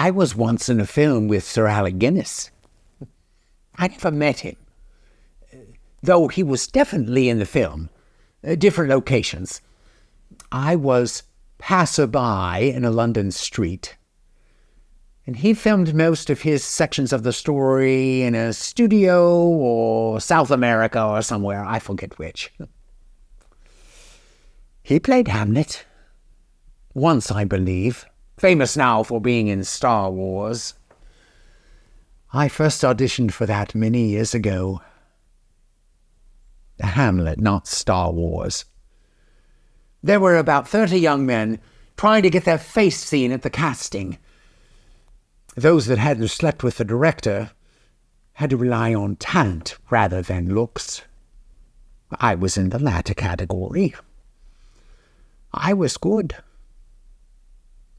I was once in a film with Sir Alec Guinness. I never met him, though he was definitely in the film, different locations. I was passerby in a London street, and he filmed most of his sections of the story in a studio or South America or somewhere, I forget which. He played Hamlet, once I believe, famous now for being in Star Wars. I first auditioned for that many years ago. Hamlet, not Star Wars. There were about 30 young men trying to get their face seen at the casting. Those that hadn't slept with the director had to rely on talent rather than looks. I was in the latter category. I was good.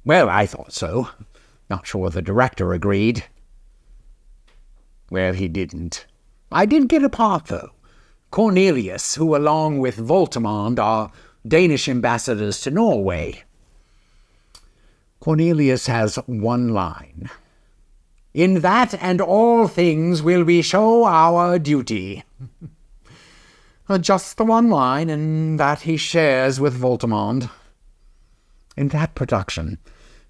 Well, I thought so. Not sure the director agreed. Well, he didn't. I did get a part, though. Cornelius, who along with Voltimand are Danish ambassadors to Norway. Cornelius has one line. In that and all things will we show our duty. Just the one line, and that he shares with Voltimand. In that production,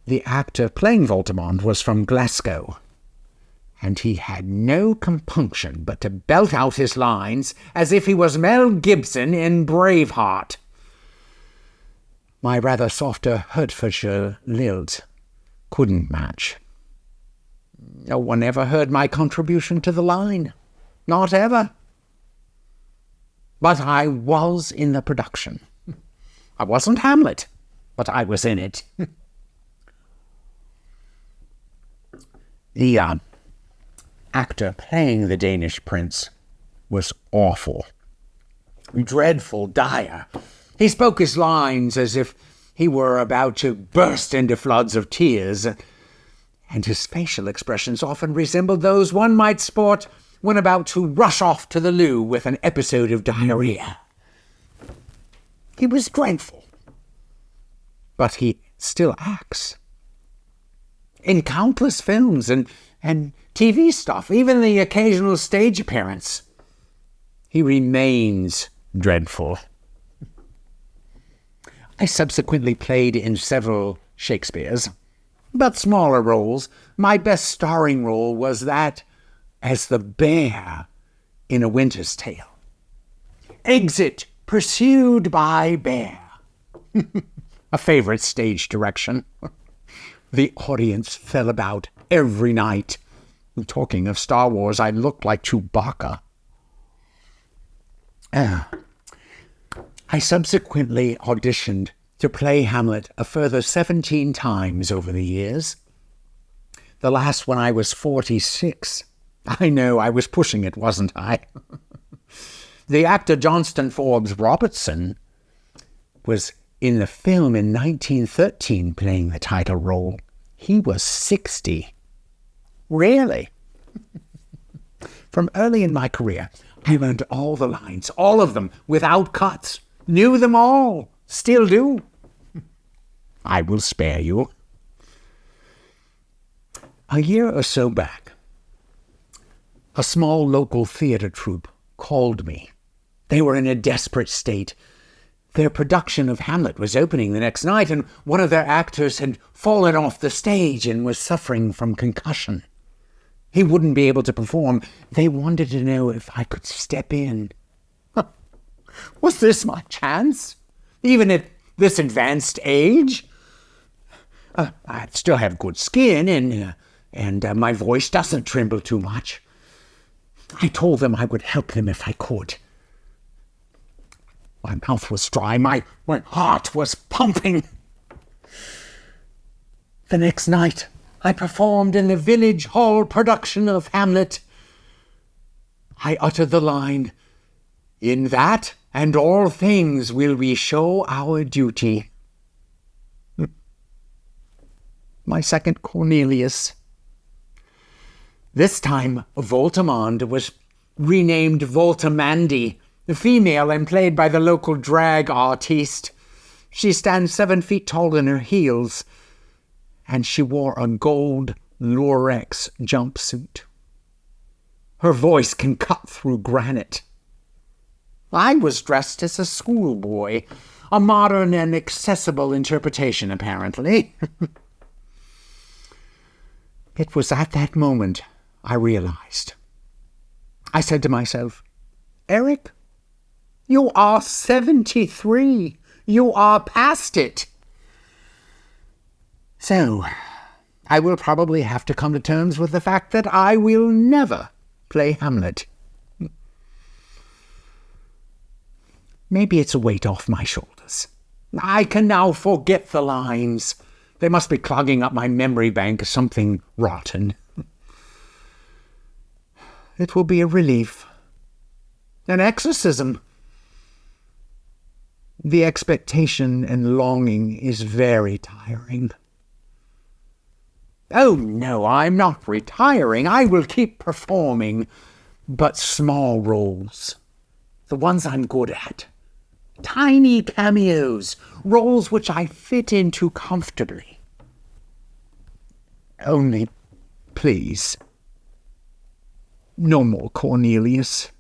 the actor playing Voltimand was from Glasgow, and he had no compunction but to belt out his lines as if he was Mel Gibson in Braveheart. My rather softer Hertfordshire lilt couldn't match. No one ever heard my contribution to the line. Not ever. But I was in the production. I wasn't Hamlet, but I was in it. The actor playing the Danish prince was awful. Dreadful, dire. He spoke his lines as if he were about to burst into floods of tears, and his facial expressions often resembled those one might sport when about to rush off to the loo with an episode of diarrhea. He was dreadful, but he still acts. In countless films and TV stuff, even the occasional stage appearance, he remains dreadful. I subsequently played in several Shakespeares, but smaller roles. My best starring role was that as the bear in A Winter's Tale. Exit pursued by bear. A favorite stage direction. The audience fell about every night. Talking of Star Wars, I looked like Chewbacca. I subsequently auditioned to play Hamlet a further 17 times over the years. The last one I was 46. I know, I was pushing it, wasn't I? The actor Johnston Forbes Robertson was in the film in 1913 playing the title role. He was 60. Really? From early in my career, I learned all the lines, all of them, without cuts. Knew them all. Still do. I will spare you. A year or so back, a small local theater troupe called me. They were in a desperate state. Their production of Hamlet was opening the next night, and one of their actors had fallen off the stage and was suffering from concussion. He wouldn't be able to perform. They wanted to know if I could step in. Was this my chance? Even at this advanced age? I still have good skin, and my voice doesn't tremble too much. I told them I would help them if I could. My mouth was dry. My heart was pumping. The next night, I performed in the Village Hall production of Hamlet. I uttered the line, "In that and all things will we show our duty." My second Cornelius. This time, Voltimand was renamed Voltimandi, the female and played by the local drag artiste. She stands 7 feet tall in her heels, and she wore a gold lurex jumpsuit. Her voice can cut through granite. I was dressed as a schoolboy, a modern and accessible interpretation, apparently. It was at that moment I realized. I said to myself, Eric, you are 73. You are past it. So, I will probably have to come to terms with the fact that I will never play Hamlet. Maybe it's a weight off my shoulders. I can now forget the lines. They must be clogging up my memory bank or something rotten. It will be a relief. An exorcism. The expectation and longing is very tiring. Oh, no, I'm not retiring. I will keep performing, but small roles. The ones I'm good at. Tiny cameos, roles which I fit into comfortably. Only, please, no more Cornelius.